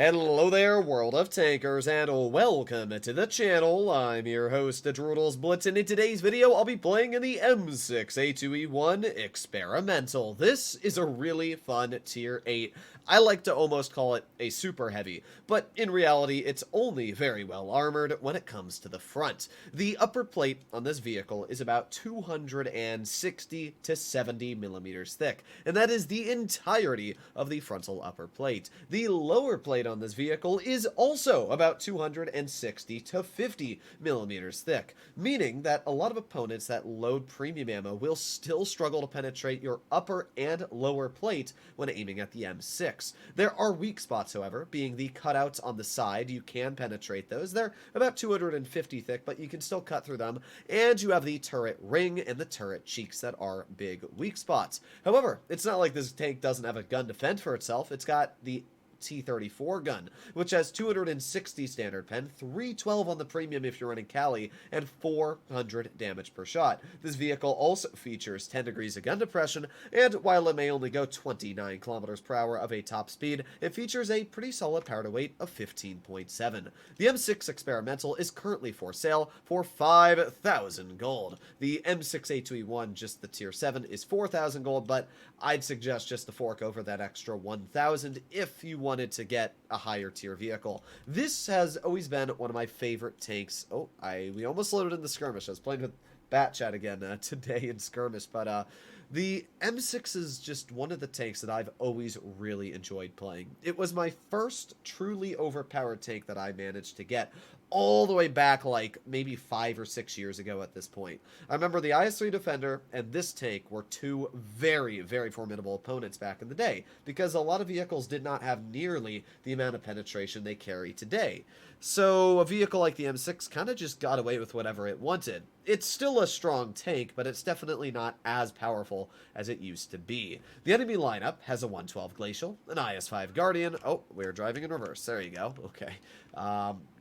Hello there, world of tankers, and welcome to the channel. I'm your host, Droodles Blitz, and in today's video, I'll be playing in the M6A2E1 Experimental. This is a really fun Tier 8. I like to almost call it a super heavy, but in reality, it's only very well armored when it comes to the front. The upper plate on this vehicle is about 260 to 70 millimeters thick, and that is the entirety of the frontal upper plate. The lower plate on this vehicle is also about 260 to 50 millimeters thick, meaning that a lot of opponents that load premium ammo will still struggle to penetrate your upper and lower plate when aiming at the M6. There are weak spots, however, being the cutouts on the side. You can penetrate those. They're about 250 thick, but you can still cut through them, and you have the turret ring and the turret cheeks that are big weak spots. However, it's not like this tank doesn't have a gun to fend for itself. It's got the T-34 gun, which has 260 standard pen, 312 on the premium if you're running Cali, and 400 damage per shot. This vehicle also features 10 degrees of gun depression, and while it may only go 29 kilometers per hour of a top speed, it features a pretty solid power to weight of 15.7. The M6 Experimental is currently for sale for 5,000 gold. The M6A2E1, just the tier 7, is 4,000 gold, but I'd suggest just to fork over that extra 1,000 if you wanted to get a higher tier vehicle. This has always been one of my favorite tanks. Oh, we almost loaded in the skirmish. I was playing with Bat Chat again today in skirmish, but the M6 is just one of the tanks that I've always really enjoyed playing. It was my first truly overpowered tank that I managed to get all the way back like maybe 5 or 6 years ago at this point. I remember the IS-3 Defender and this tank were two very, very formidable opponents back in the day because a lot of vehicles did not have nearly the amount of penetration they carry today. So a vehicle like the M6 kind of just got away with whatever it wanted. It's still a strong tank, but it's definitely not as powerful as it used to be. The enemy lineup has a 112 Glacial, an IS-5 Guardian. Oh, we're driving in reverse. There you go. Okay.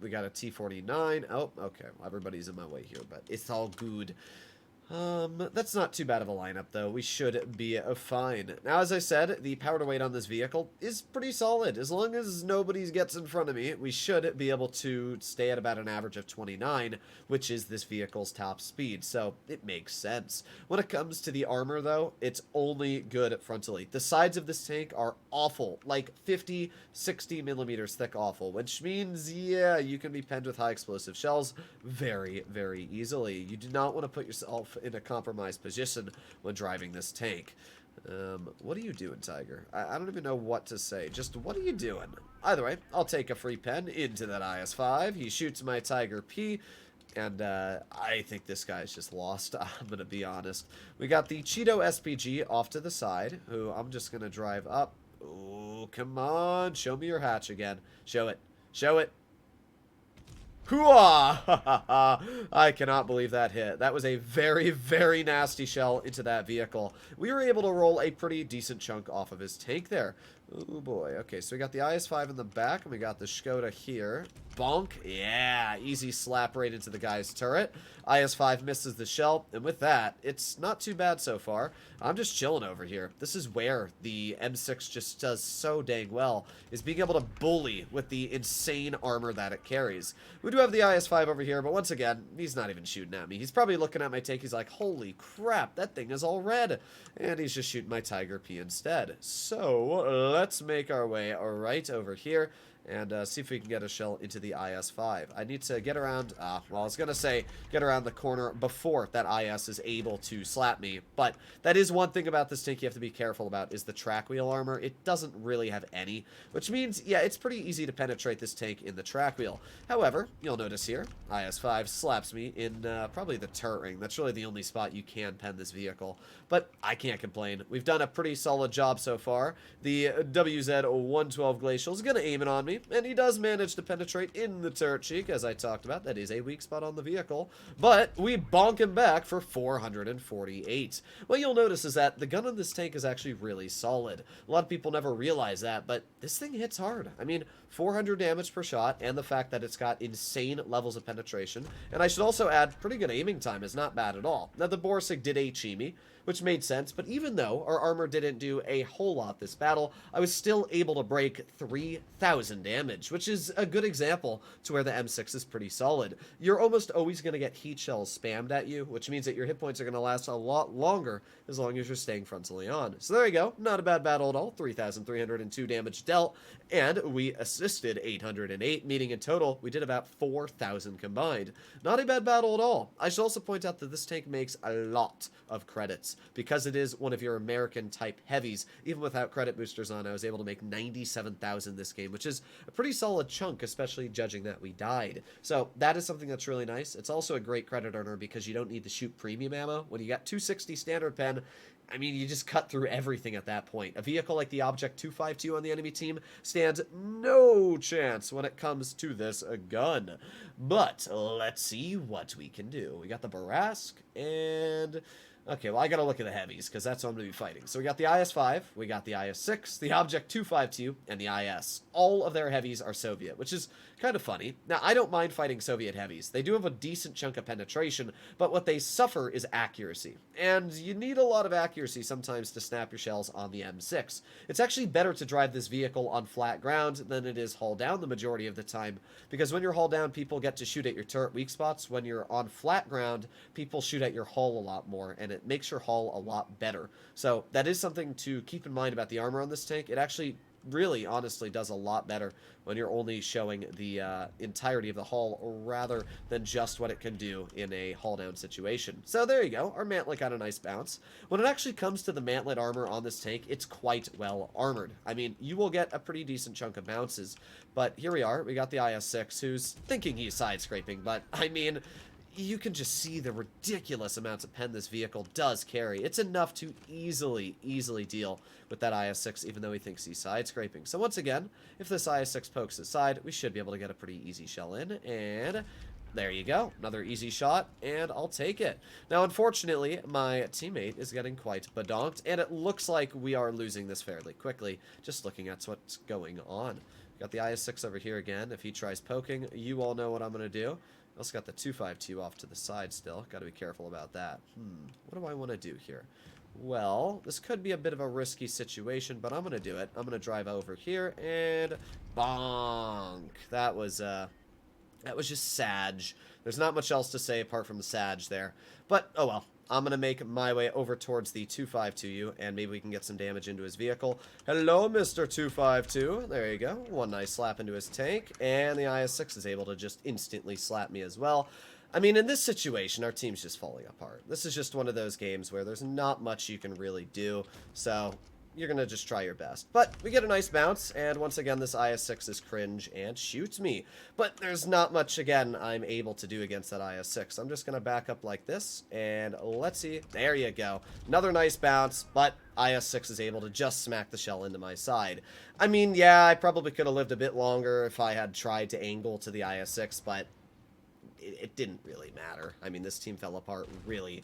We got a T-49. Oh, okay. Well, everybody's in my way here, but it's all good. That's not too bad of a lineup, though. We should be fine. Now, as I said, the power to weight on this vehicle is pretty solid. As long as nobody gets in front of me, we should be able to stay at about an average of 29, which is this vehicle's top speed, so it makes sense. When it comes to the armor, though, it's only good frontally. The sides of this tank are awful, like 50, 60 millimeters thick awful, which means, yeah, you can be penned with high explosive shells very, very easily. You do not want to put yourself in a compromised position when driving this tank. What are you doing, Tiger? I don't even know what to say. Just, what are you doing? Either way, I'll take a free pen into that IS-5. He shoots my Tiger P, and I think this guy's just lost. I'm going to be honest. We got the Cheeto SPG off to the side, who I'm just going to drive up. Oh, come on. Show me your hatch again. Show it. Show it. Hooah! I cannot believe that hit. That was a very, very nasty shell into that vehicle. We were able to roll a pretty decent chunk off of his tank there. Oh boy. Okay, so we got the IS-5 in the back, and we got the Skoda here. Bonk. Yeah, easy slap right into the guy's turret. IS-5 misses the shell, and with that, it's not too bad so far. I'm just chilling over here. This is where the M6 just does so dang well, is being able to bully with the insane armor that it carries. We do have the IS-5 over here, but once again, he's not even shooting at me. He's probably looking at my tank. He's like, holy crap, that thing is all red. And he's just shooting my Tiger P instead. So, let's make our way right over here and see if we can get a shell into the IS-5. I need to get around, well, I was going to say get around the corner before that IS is able to slap me, but that is one thing about this tank you have to be careful about, is the track wheel armor. It doesn't really have any, which means, yeah, it's pretty easy to penetrate this tank in the track wheel. However, you'll notice here, IS-5 slaps me in probably the turret ring. That's really the only spot you can pen this vehicle, but I can't complain. We've done a pretty solid job so far. The WZ-112 Glacial is going to aim it on me, and he does manage to penetrate in the turret cheek, as I talked about. That is a weak spot on the vehicle, but we bonk him back for 448. What you'll notice is that the gun on this tank is actually really solid. A lot of people never realize that, but this thing hits hard. I mean, 400 damage per shot, and the fact that it's got insane levels of penetration, and I should also add, pretty good aiming time is not bad at all. Now, the Borsig did HE me, which made sense. But even though our armor didn't do a whole lot this battle, I was still able to break 3,000 damage, which is a good example to where the M6 is pretty solid. You're almost always going to get heat shells spammed at you, which means that your hit points are going to last a lot longer as long as you're staying frontally on. So there you go. Not a bad battle at all. 3,302 damage dealt, and we assisted 808, meaning in total we did about 4,000 combined. Not a bad battle at all. I should also point out that this tank makes a lot of credits. Because it is one of your American type heavies, even without credit boosters on, I was able to make 97,000 this game, which is a pretty solid chunk, especially judging that we died. So that is something that's really nice. It's also a great credit earner because you don't need to shoot premium ammo. When you got 260 standard pen, I mean, you just cut through everything at that point. A vehicle like the Object 252 on the enemy team stands no chance when it comes to this gun. But let's see what we can do. We got the Barask, and okay, well, I gotta look at the heavies, because that's what I'm gonna be fighting. So we got the IS-5, we got the IS-6, the Object 252, and the IS. All of their heavies are Soviet, which is kind of funny. Now, I don't mind fighting Soviet heavies. They do have a decent chunk of penetration, but what they suffer is accuracy. And you need a lot of accuracy sometimes to snap your shells on the M6. It's actually better to drive this vehicle on flat ground than it is hull down the majority of the time, because when you're hull down, people get to shoot at your turret weak spots. When you're on flat ground, people shoot at your hull a lot more, and it makes your hull a lot better. So that is something to keep in mind about the armor on this tank. It actually really honestly does a lot better when you're only showing the entirety of the hull rather than just what it can do in a hull down situation. So there you go, our mantlet got a nice bounce. When it actually comes to the mantlet armor on this tank, it's quite well armored. I mean, you will get a pretty decent chunk of bounces, but here we are, we got the IS-6 who's thinking he's side scraping, but I mean, you can just see the ridiculous amounts of pen this vehicle does carry. It's enough to easily deal with that IS-6, even though he thinks he's side-scraping. So once again, if this IS-6 pokes his side, we should be able to get a pretty easy shell in, and there you go. Another easy shot, and I'll take it. Now, unfortunately, my teammate is getting quite badonked, and it looks like we are losing this fairly quickly, just looking at what's going on. Got the IS-6 over here again. If he tries poking, you all know what I'm going to do. Also got the 252 off to the side still. Got to be careful about that. What do I want to do here? Well, this could be a bit of a risky situation, but I'm going to do it. I'm going to drive over here and bonk. That was just sag. There's not much else to say apart from the sag there. But, oh well. I'm going to make my way over towards the 252U, and maybe we can get some damage into his vehicle. Hello, Mr. 252. There you go. One nice slap into his tank, and the IS-6 is able to just instantly slap me as well. I mean, in this situation, our team's just falling apart. This is just one of those games where there's not much you can really do, so you're going to just try your best. But we get a nice bounce, and once again, this IS-6 is cringe and shoots me. But there's not much, again, I'm able to do against that IS-6. I'm just going to back up like this, and let's see. There you go. Another nice bounce, but IS-6 is able to just smack the shell into my side. I mean, yeah, I probably could have lived a bit longer if I had tried to angle to the IS-6, but it didn't really matter. I mean, this team fell apart really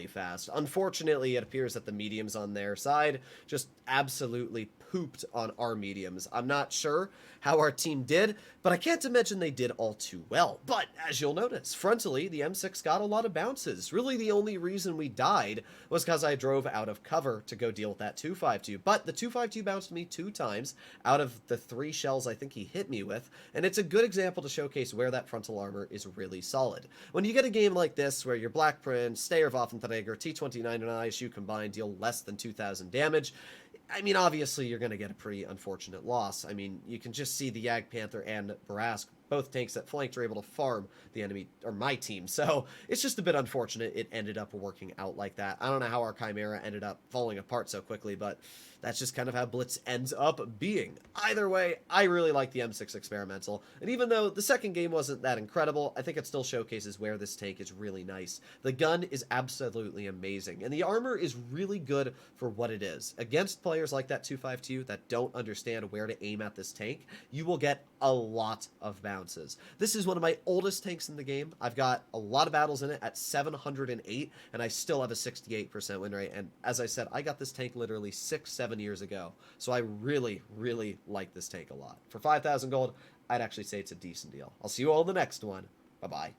fast. Unfortunately, it appears that the mediums on their side just absolutely pooped on our mediums. I'm not sure how our team did, but I can't imagine they did all too well. But as you'll notice, frontally, the M6 got a lot of bounces. Really, the only reason we died was because I drove out of cover to go deal with that 252. But the 252 bounced me 2 times out of the 3 shells I think he hit me with, and it's a good example to showcase where that frontal armor is really solid. When you get a game like this where your Black Prince, Stayer Waffenträger, T-29, and ISU combined deal less than 2,000 damage, I mean, obviously, you're going to get a pretty unfortunate loss. I mean, you can just see the Jagdpanther and Barask, both tanks that flanked, are able to farm the enemy, or my team. So, it's just a bit unfortunate it ended up working out like that. I don't know how our Chimera ended up falling apart so quickly, but that's just kind of how Blitz ends up being. Either way, I really like the M6 Experimental, and even though the second game wasn't that incredible, I think it still showcases where this tank is really nice. The gun is absolutely amazing, and the armor is really good for what it is. Against players like that 252 that don't understand where to aim at this tank, you will get a lot of bounces. This is one of my oldest tanks in the game. I've got a lot of battles in it at 708, and I still have a 68% win rate, and as I said, I got this tank literally 6-7 years ago, so I really like this tank a lot. For 5,000 gold, I'd actually say it's a decent deal. I'll see you all in the next one. Bye-bye.